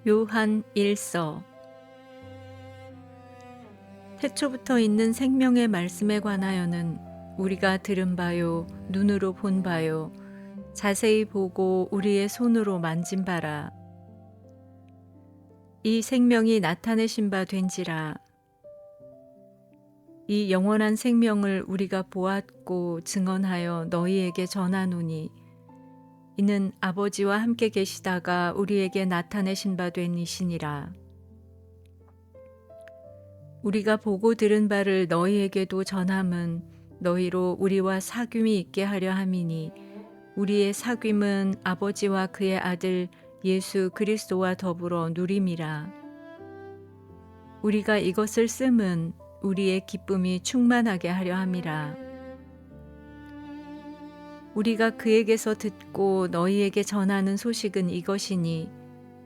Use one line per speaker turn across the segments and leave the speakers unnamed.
요한 1서 태초부터 있는 생명의 말씀에 관하여는 우리가 들은 바요 눈으로 본 바요 자세히 보고 우리의 손으로 만진 바라. 이 생명이 나타내신 바 된지라. 이 영원한 생명을 우리가 보았고 증언하여 너희에게 전하노니 이는 아버지와 함께 계시다가 우리에게 나타내신 바 된 이시니라. 우리가 보고 들은 바를 너희에게도 전함은 너희로 우리와 사귐이 있게 하려 함이니 우리의 사귐은 아버지와 그의 아들 예수 그리스도와 더불어 누림이라. 우리가 이것을 씀은 우리의 기쁨이 충만하게 하려 함이라. 우리가 그에게서 듣고 너희에게 전하는 소식은 이것이니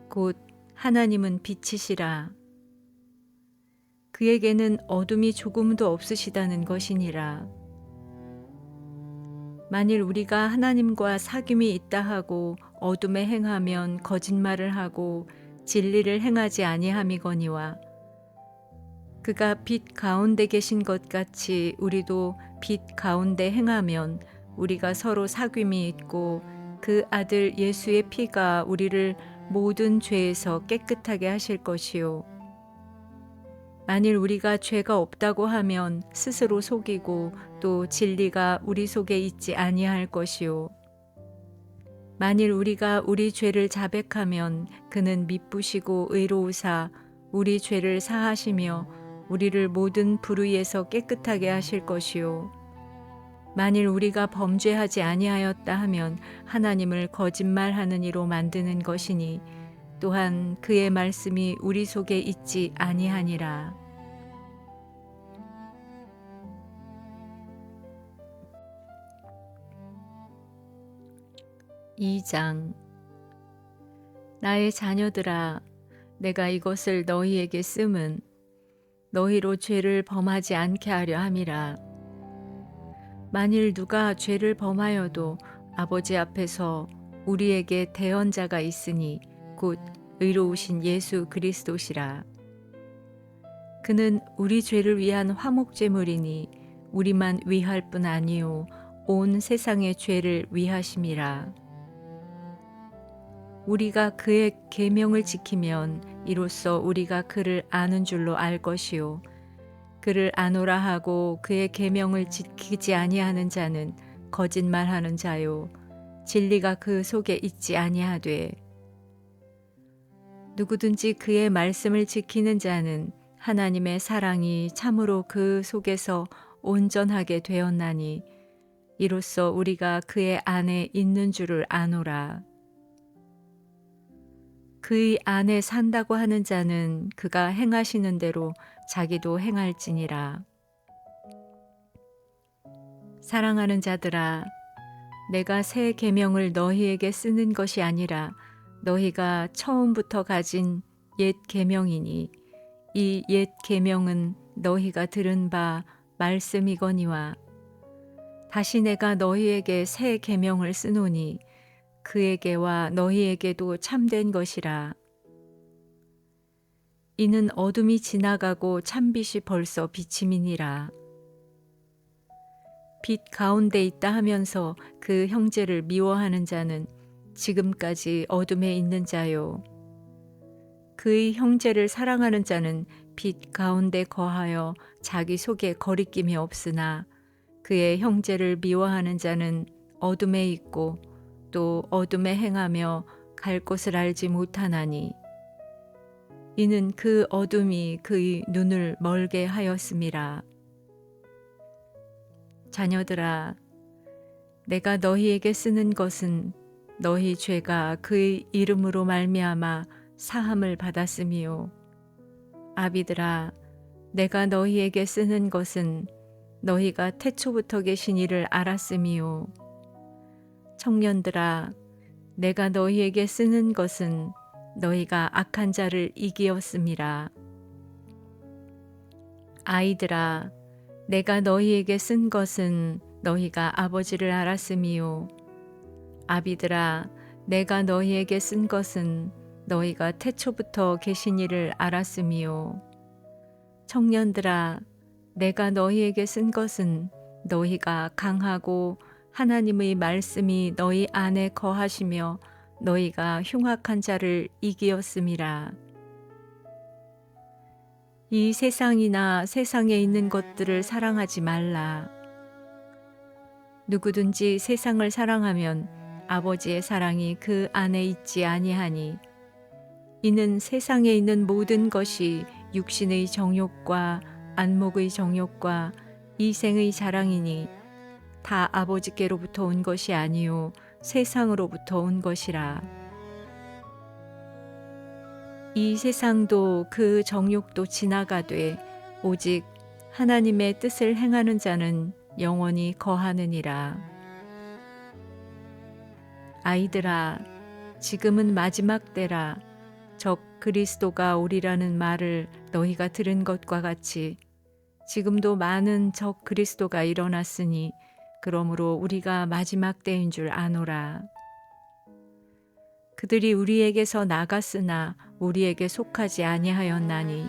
곧 하나님은 빛이시라. 그에게는 어둠이 조금도 없으시다는 것이니라. 만일 우리가 하나님과 사귐이 있다 하고 어둠에 행하면 거짓말을 하고 진리를 행하지 아니함이거니와 그가 빛 가운데 계신 것 같이 우리도 빛 가운데 행하면 우리가 서로 사귐이 있고 그 아들 예수의 피가 우리를 모든 죄에서 깨끗하게 하실 것이요. 만일 우리가 죄가 없다고 하면 스스로 속이고 또 진리가 우리 속에 있지 아니할 것이요. 만일 우리가 우리 죄를 자백하면 그는 미쁘시고 의로우사 우리 죄를 사하시며 우리를 모든 불의에서 깨끗하게 하실 것이요. 만일 우리가 범죄하지 아니하였다 하면 하나님을 거짓말하는 이로 만드는 것이니 또한 그의 말씀이 우리 속에 있지 아니하니라. (2장) 나의 자녀들아, 내가 이것을 너희에게 씀은 너희로 죄를 범하지 않게 하려 함이라. 만일 누가 죄를 범하여도 아버지 앞에서 우리에게 대언자가 있으니 곧 의로우신 예수 그리스도시라. 그는 우리 죄를 위한 화목제물이니 우리만 위할 뿐 아니요 온 세상의 죄를 위하심이라. 우리가 그의 계명을 지키면 이로써 우리가 그를 아는 줄로 알 것이요 그를 아노라 하고 그의 계명을 지키지 아니하는 자는 거짓말하는 자요 진리가 그 속에 있지 아니하되 누구든지 그의 말씀을 지키는 자는 하나님의 사랑이 참으로 그 속에서 온전하게 되었나니 이로써 우리가 그의 안에 있는 줄을 아노라. 그의 안에 산다고 하는 자는 그가 행하시는 대로 자기도 행할지니라. 사랑하는 자들아, 내가 새 계명을 너희에게 쓰는 것이 아니라 너희가 처음부터 가진 옛 계명이니 이 옛 계명은 너희가 들은 바 말씀이거니와 다시 내가 너희에게 새 계명을 쓰노니 그에게와 너희에게도 참된 것이라. 이는 어둠이 지나가고 참빛이 벌써 비침이니라. 빛 가운데 있다 하면서 그 형제를 미워하는 자는 지금까지 어둠에 있는 자요. 그의 형제를 사랑하는 자는 빛 가운데 거하여 자기 속에 거리낌이 없으나 그의 형제를 미워하는 자는 어둠에 있고 또 어둠에 행하며 갈 곳을 알지 못하나니 이는 그 어둠이 그의 눈을 멀게 하였음이라. 자녀들아, 내가 너희에게 쓰는 것은 너희 죄가 그의 이름으로 말미암아 사함을 받았음이요. 아비들아, 내가 너희에게 쓰는 것은 너희가 태초부터 계신 이를 알았음이요. 청년들아, 내가 너희에게 쓰는 것은 너희가 악한 자를 이기었음이라. 아이들아, 내가 너희에게 쓴 것은 너희가 아버지를 알았음이요. 아비들아, 내가 너희에게 쓴 것은 너희가 태초부터 계신 이를 알았음이요. 청년들아, 내가 너희에게 쓴 것은 너희가 강하고 하나님의 말씀이 너희 안에 거하시며 너희가 흉악한 자를 이기었음이라. 이 세상이나 세상에 있는 것들을 사랑하지 말라. 누구든지 세상을 사랑하면 아버지의 사랑이 그 안에 있지 아니하니, 이는 세상에 있는 모든 것이 육신의 정욕과 안목의 정욕과 이생의 자랑이니 다 아버지께로부터 온 것이 아니요 세상으로부터 온 것이라. 이 세상도 그 정욕도 지나가되 오직 하나님의 뜻을 행하는 자는 영원히 거하느니라. 아이들아, 지금은 마지막 때라. 적 그리스도가 오리라는 말을 너희가 들은 것과 같이 지금도 많은 적 그리스도가 일어났으니 그러므로 우리가 마지막 때인 줄 아노라. 그들이 우리에게서 나갔으나 우리에게 속하지 아니하였나니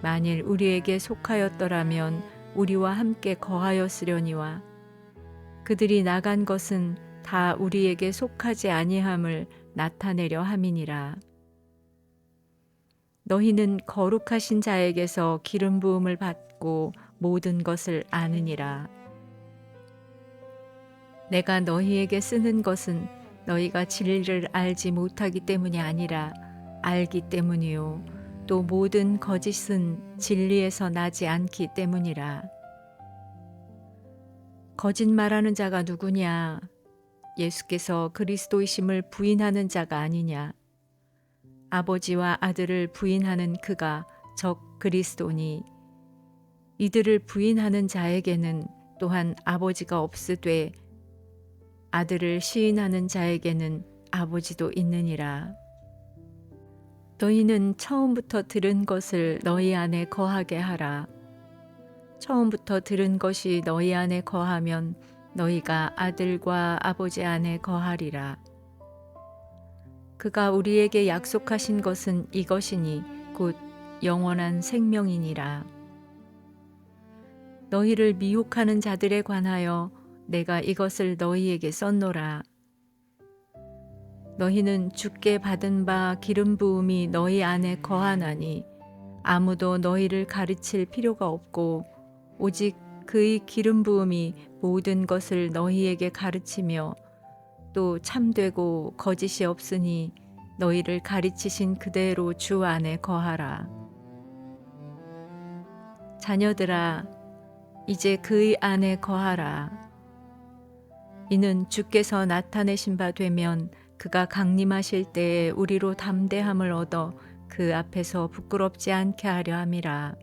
만일 우리에게 속하였더라면 우리와 함께 거하였으려니와 그들이 나간 것은 다 우리에게 속하지 아니함을 나타내려 함이니라. 너희는 거룩하신 자에게서 기름 부음을 받고 모든 것을 아느니라. 내가 너희에게 쓰는 것은 너희가 진리를 알지 못하기 때문이 아니라 알기 때문이요 또 모든 거짓은 진리에서 나지 않기 때문이라. 거짓말하는 자가 누구냐? 예수께서 그리스도이심을 부인하는 자가 아니냐? 아버지와 아들을 부인하는 그가 적 그리스도니, 이들을 부인하는 자에게는 또한 아버지가 없으되 아들을 시인하는 자에게는 아버지도 있느니라. 너희는 처음부터 들은 것을 너희 안에 거하게 하라. 처음부터 들은 것이 너희 안에 거하면 너희가 아들과 아버지 안에 거하리라. 그가 우리에게 약속하신 것은 이것이니 곧 영원한 생명이니라. 너희를 미혹하는 자들에 관하여 내가 이것을 너희에게 썼노라. 너희는 주께 받은 바 기름 부음이 너희 안에 거하나니 아무도 너희를 가르칠 필요가 없고 오직 그의 기름 부음이 모든 것을 너희에게 가르치며 또 참되고 거짓이 없으니 너희를 가르치신 그대로 주 안에 거하라. 자녀들아, 이제 그의 안에 거하라. 이는 주께서 나타내신 바 되면 그가 강림하실 때에 우리로 담대함을 얻어 그 앞에서 부끄럽지 않게 하려 함이라.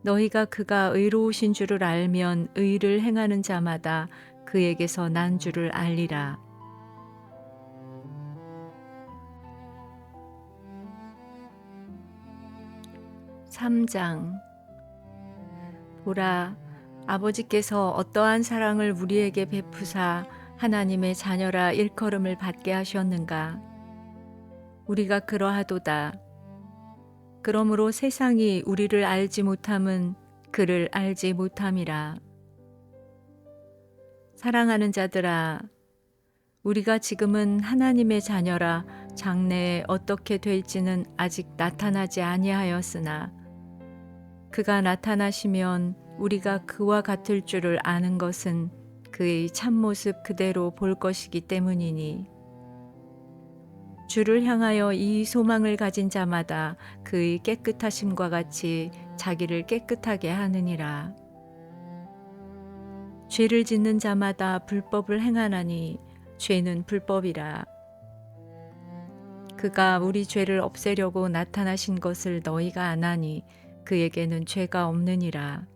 너희가 그가 의로우신 줄을 알면 의를 행하는 자마다 그에게서 난 줄을 알리라. (3장) 보라, 아버지께서 어떠한 사랑을 우리에게 베푸사 하나님의 자녀라 일컬음을 받게 하셨는가. 우리가 그러하도다. 그러므로 세상이 우리를 알지 못함은 그를 알지 못함이라. 사랑하는 자들아, 우리가 지금은 하나님의 자녀라 장래에 어떻게 될지는 아직 나타나지 아니하였으나 그가 나타나시면 우리가 그와 같을 줄을 아는 것은 그의 참모습 그대로 볼 것이기 때문이니, 주를 향하여 이 소망을 가진 자마다 그의 깨끗하심과 같이 자기를 깨끗하게 하느니라. 죄를 짓는 자마다 불법을 행하나니 죄는 불법이라. 그가 우리 죄를 없애려고 나타나신 것을 너희가 아나니 그에게는 죄가 없느니라.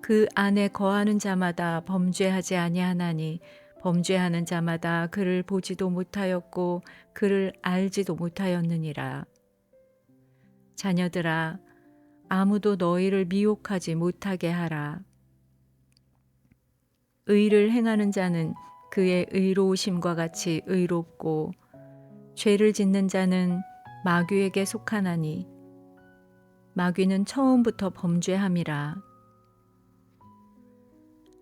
그 안에 거하는 자마다 범죄하지 아니하나니 범죄하는 자마다 그를 보지도 못하였고 그를 알지도 못하였느니라. 자녀들아, 아무도 너희를 미혹하지 못하게 하라. 의를 행하는 자는 그의 의로우심과 같이 의롭고 죄를 짓는 자는 마귀에게 속하나니 마귀는 처음부터 범죄함이라.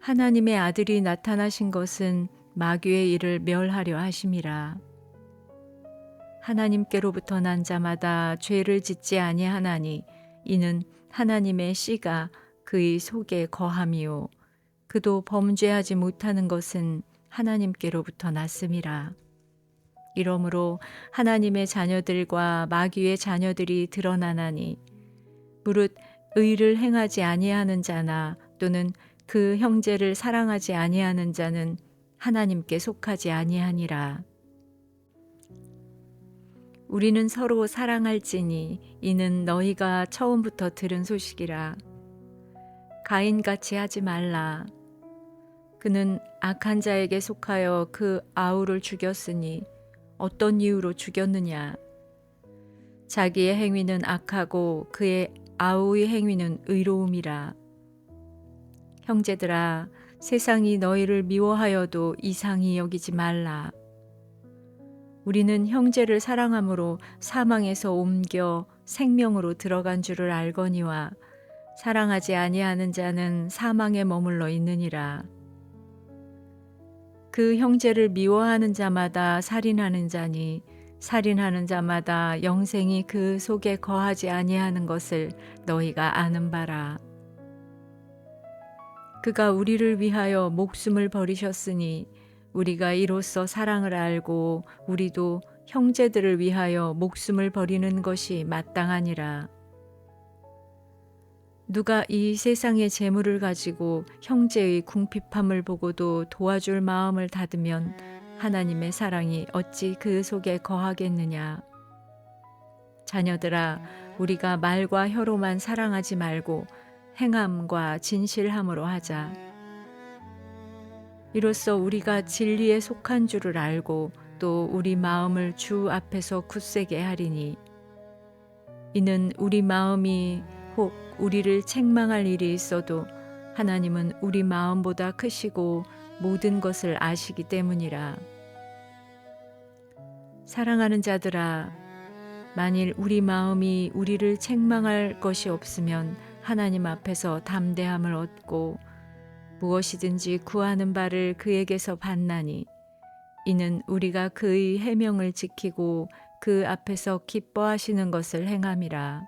하나님의 아들이 나타나신 것은 마귀의 일을 멸하려 하심이라. 하나님께로부터 난 자마다 죄를 짓지 아니하나니 이는 하나님의 씨가 그의 속에 거함이요 그도 범죄하지 못하는 것은 하나님께로부터 났음이라. 이러므로 하나님의 자녀들과 마귀의 자녀들이 드러나나니 무릇 의를 행하지 아니하는 자나 또는 그 형제를 사랑하지 아니하는 자는 하나님께 속하지 아니하니라. 우리는 서로 사랑할지니 이는 너희가 처음부터 들은 소식이라. 가인같이 하지 말라. 그는 악한 자에게 속하여 그 아우를 죽였으니 어떤 이유로 죽였느냐? 자기의 행위는 악하고 그의 아우의 행위는 의로움이라. 형제들아, 세상이 너희를 미워하여도 이상히 여기지 말라. 우리는 형제를 사랑함으로 사망에서 옮겨 생명으로 들어간 줄을 알거니와 사랑하지 아니하는 자는 사망에 머물러 있느니라. 그 형제를 미워하는 자마다 살인하는 자니 살인하는 자마다 영생이 그 속에 거하지 아니하는 것을 너희가 아는 바라. 그가 우리를 위하여 목숨을 버리셨으니 우리가 이로써 사랑을 알고 우리도 형제들을 위하여 목숨을 버리는 것이 마땅하니라. 누가 이 세상의 재물을 가지고 형제의 궁핍함을 보고도 도와줄 마음을 닫으면 하나님의 사랑이 어찌 그 속에 거하겠느냐. 자녀들아, 우리가 말과 혀로만 사랑하지 말고 행함과 진실함으로 하자. 이로써 우리가 진리에 속한 줄을 알고 또 우리 마음을 주 앞에서 굳세게 하리니 이는 우리 마음이 혹 우리를 책망할 일이 있어도 하나님은 우리 마음보다 크시고 모든 것을 아시기 때문이라. 사랑하는 자들아, 만일 우리 마음이 우리를 책망할 것이 없으면 하나님 앞에서 담대함을 얻고 무엇이든지 구하는 바를 그에게서 받나니 이는 우리가 그의 해명을 지키고 그 앞에서 기뻐하시는 것을 행함이라.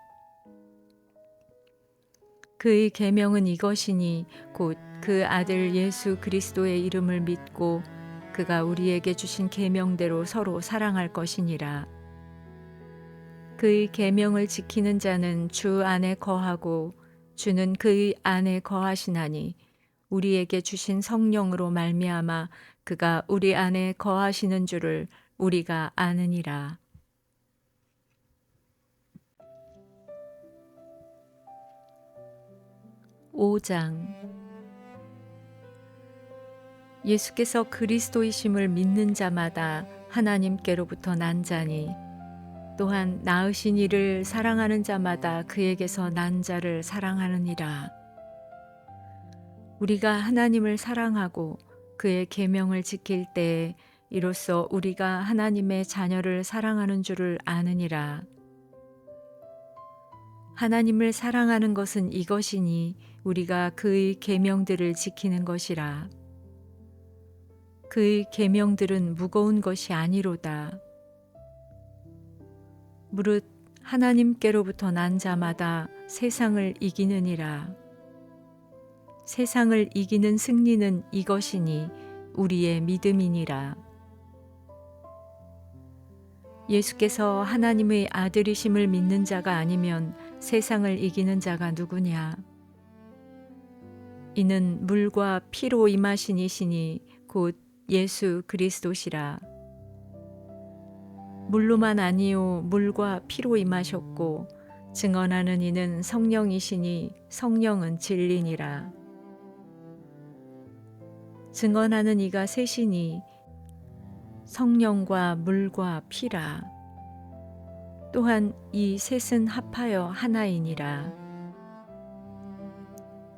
그의 계명은 이것이니 곧 그 아들 예수 그리스도의 이름을 믿고 그가 우리에게 주신 계명대로 서로 사랑할 것이니라. 그의 계명을 지키는 자는 주 안에 거하고 주는 그의 안에 거하시나니 우리에게 주신 성령으로 말미암아 그가 우리 안에 거하시는 줄을 우리가 아느니라. 오 장. 예수께서 그리스도이심을 믿는 자마다 하나님께로부터 난 자니 또한 낳으신 이를 사랑하는 자마다 그에게서 난 자를 사랑하느니라. 우리가 하나님을 사랑하고 그의 계명을 지킬 때에 이로써 우리가 하나님의 자녀를 사랑하는 줄을 아느니라. 하나님을 사랑하는 것은 이것이니 우리가 그의 계명들을 지키는 것이라. 그의 계명들은 무거운 것이 아니로다. 무릇 하나님께로부터 난 자마다 세상을 이기느니라. 세상을 이기는 승리는 이것이니 우리의 믿음이니라. 예수께서 하나님의 아들이심을 믿는 자가 아니면 세상을 이기는 자가 누구냐? 이는 물과 피로 임하신 이시니 곧 예수 그리스도시라. 물로만 아니요 물과 피로 임하셨고 증언하는 이는 성령이시니 성령은 진리니라. 증언하는 이가 셋이니 성령과 물과 피라. 또한 이 셋은 합하여 하나이니라.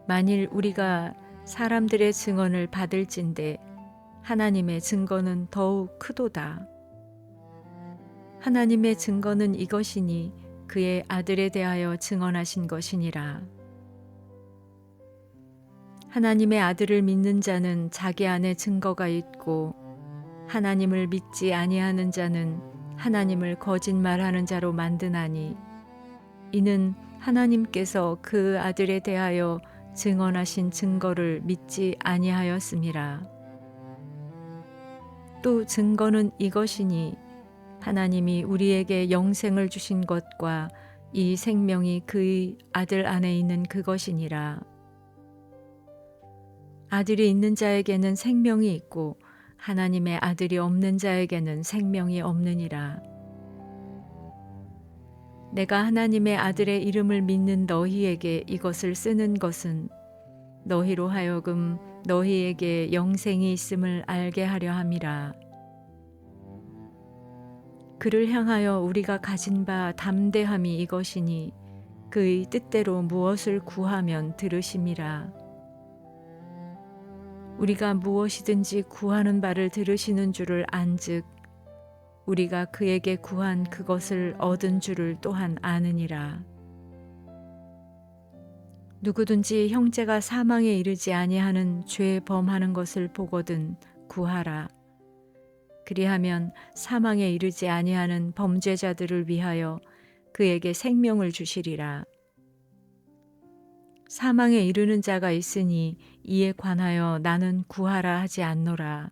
만일 우리가 사람들의 증언을 받을진대 하나님의 증거는 더욱 크도다. 하나님의 증거는 이것이니 그의 아들에 대하여 증언하신 것이니라. 하나님의 아들을 믿는 자는 자기 안에 증거가 있고 하나님을 믿지 아니하는 자는 하나님을 거짓말하는 자로 만드나니 이는 하나님께서 그 아들에 대하여 증언하신 증거를 믿지 아니하였음이라. 또 증거는 이것이니 하나님이 우리에게 영생을 주신 것과 이 생명이 그의 아들 안에 있는 그것이니라. 아들이 있는 자에게는 생명이 있고 하나님의 아들이 없는 자에게는 생명이 없느니라. 내가 하나님의 아들의 이름을 믿는 너희에게 이것을 쓰는 것은 너희로 하여금 너희에게 영생이 있음을 알게 하려 함이라. 그를 향하여 우리가 가진 바 담대함이 이것이니 그의 뜻대로 무엇을 구하면 들으심이라. 우리가 무엇이든지 구하는 바를 들으시는 줄을 안즉 우리가 그에게 구한 그것을 얻은 줄을 또한 아느니라. 누구든지 형제가 사망에 이르지 아니하는 죄 범하는 것을 보거든 구하라. 그리하면 사망에 이르지 아니하는 범죄자들을 위하여 그에게 생명을 주시리라. 사망에 이르는 자가 있으니 이에 관하여 나는 구하라 하지 않노라.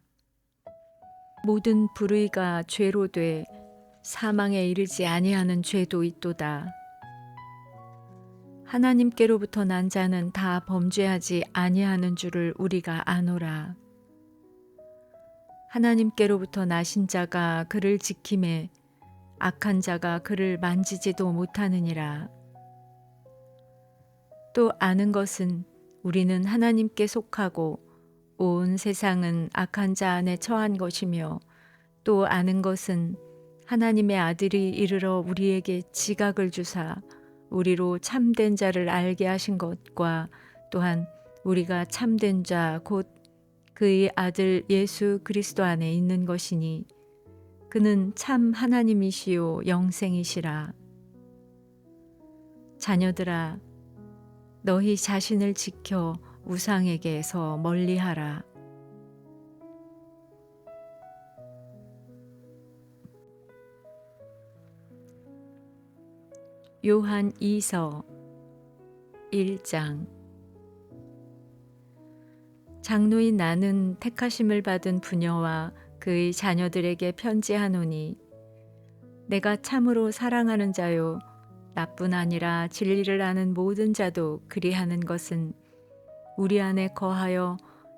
모든 불의가 죄로 돼 사망에 이르지 아니하는 죄도 있도다. 하나님께로부터 난 자는 다 범죄하지 아니하는 줄을 우리가 아노라. 하나님께로부터 나신 자가 그를 지킴에 악한 자가 그를 만지지도 못하느니라. 또 아는 것은 우리는 하나님께 속하고 온 세상은 악한 자 안에 처한 것이며 또 아는 것은 하나님의 아들이 이르러 우리에게 지각을 주사 우리로 참된 자를 알게 하신 것과 또한 우리가 참된 자 곧 그의 아들 예수 그리스도 안에 있는 것이니 그는 참 하나님이시요 영생이시라. 자녀들아 너희 자신을 지켜 우상에게서 멀리하라. 요한 2서 1장. 장로인 나는 택하심을 받은 부녀와 그의 자녀들에게 편지하노니 내가 참으로 사랑하는 자요 나뿐 아니라 진리를 아는 모든 자도 그리하는 것은 우리 안에 거하여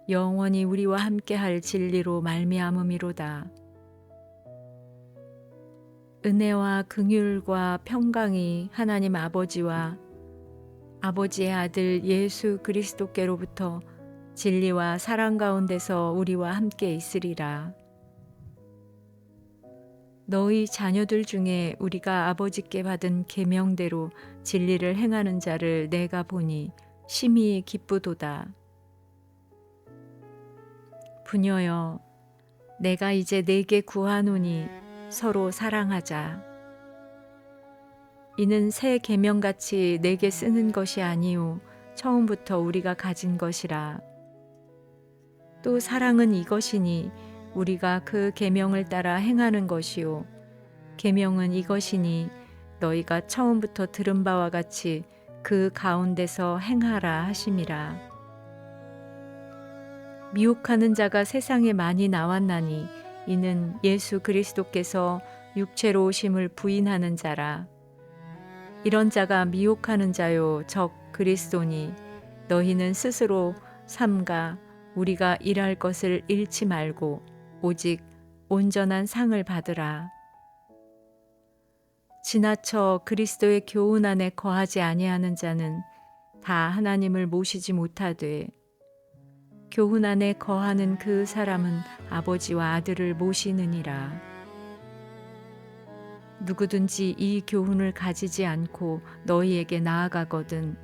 영원히 우리와 함께할 진리로 말미암음이로다. 은혜와 긍휼과 평강이 하나님 아버지와 아버지의 아들 예수 그리스도께로부터 진리와 사랑 가운데서 우리와 함께 있으리라. 너희 자녀들 중에 우리가 아버지께 받은 계명대로 진리를 행하는 자를 내가 보니 심히 기쁘도다. 부녀여, 내가 이제 네게 구하노니 서로 사랑하자. 이는 새 계명같이 내게 쓰는 것이 아니요 처음부터 우리가 가진 것이라. 또 사랑은 이것이니 우리가 그 계명을 따라 행하는 것이요 계명은 이것이니 너희가 처음부터 들은 바와 같이 그 가운데서 행하라 하심이라. 미혹하는 자가 세상에 많이 나왔나니 이는 예수 그리스도께서 육체로 오심을 부인하는 자라. 이런 자가 미혹하는 자요 적 그리스도니 너희는 스스로 삼가 우리가 일할 것을 잃지 말고 오직 온전한 상을 받으라. 지나쳐 그리스도의 교훈 안에 거하지 아니하는 자는 다 하나님을 모시지 못하되 교훈 안에 거하는 그 사람은 아버지와 아들을 모시느니라. 누구든지 이 교훈을 가지지 않고 너희에게 나아가거든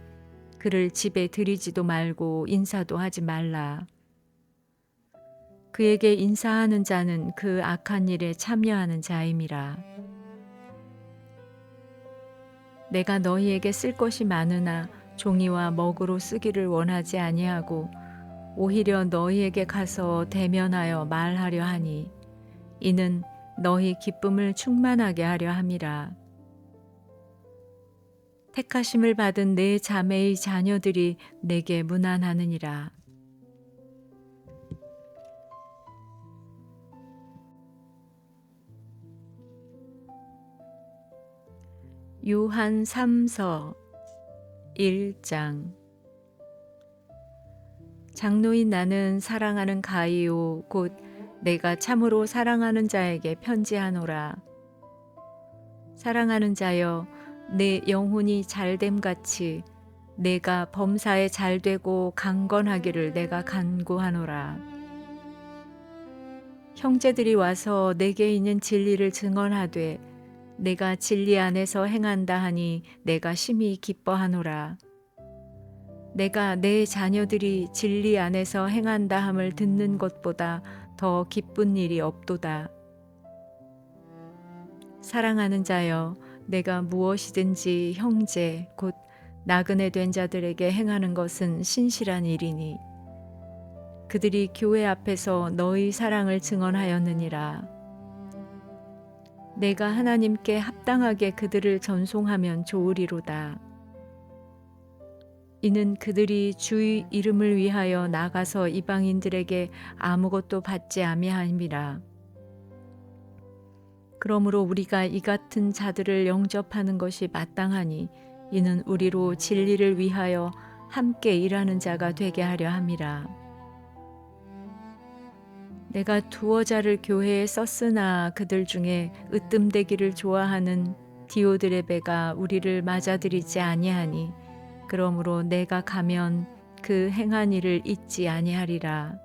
그를 집에 들이지도 말고 인사도 하지 말라. 그에게 인사하는 자는 그 악한 일에 참여하는 자임이라. 내가 너희에게 쓸 것이 많으나 종이와 먹으로 쓰기를 원하지 아니하고 오히려 너희에게 가서 대면하여 말하려 하니 이는 너희 기쁨을 충만하게 하려 함이라. 택하심을 받은 내 자매의 자녀들이 내게 문안하느니라. 요한 3서 1장. 장로인 나는 사랑하는 가이오 곧 내가 참으로 사랑하는 자에게 편지하노라. 사랑하는 자여, 내 영혼이 잘됨 같이 내가 범사에 잘되고 강건하기를 내가 간구하노라. 형제들이 와서 내게 있는 진리를 증언하되 내가 진리 안에서 행한다 하니 내가 심히 기뻐하노라. 내가 내 자녀들이 진리 안에서 행한다 함을 듣는 것보다 더 기쁜 일이 없도다. 사랑하는 자여, 내가 무엇이든지 형제 곧 나그네 된 자들에게 행하는 것은 신실한 일이니 그들이 교회 앞에서 너희 사랑을 증언하였느니라. 내가 하나님께 합당하게 그들을 전송하면 좋으리로다. 이는 그들이 주의 이름을 위하여 나가서 이방인들에게 아무것도 받지 아니함이라. 그러므로 우리가 이 같은 자들을 영접하는 것이 마땅하니 이는 우리로 진리를 위하여 함께 일하는 자가 되게 하려 함이라. 내가 두어 자를 교회에 썼으나 그들 중에 으뜸되기를 좋아하는 디오드레베가 우리를 맞아들이지 아니하니 그러므로 내가 가면 그 행한 일을 잊지 아니하리라.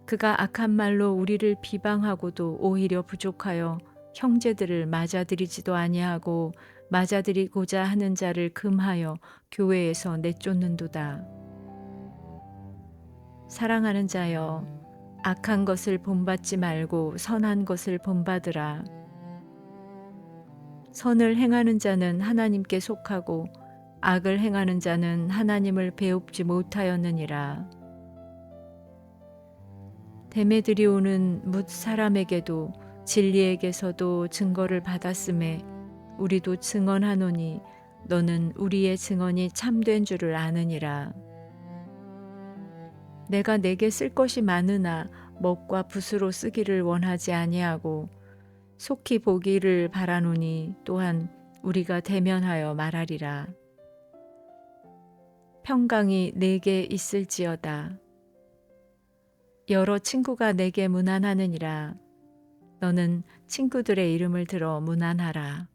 그가 악한 말로 우리를 비방하고도 오히려 부족하여 형제들을 맞아들이지도 아니하고 맞아들이고자 하는 자를 금하여 교회에서 내쫓는도다. 사랑하는 자여, 악한 것을 본받지 말고 선한 것을 본받으라. 선을 행하는 자는 하나님께 속하고 악을 행하는 자는 하나님을 배웁지 못하였느니라. 데메드리오는 뭇 사람에게도 진리에게서도 증거를 받았음에 우리도 증언하노니 너는 우리의 증언이 참된 줄을 아느니라. 내가 내게 쓸 것이 많으나 먹과 붓으로 쓰기를 원하지 아니하고 속히 보기를 바라노니 또한 우리가 대면하여 말하리라. 평강이 내게 있을지어다. 여러 친구가 내게 문안하느니라. 너는 친구들의 이름을 들어 문안하라.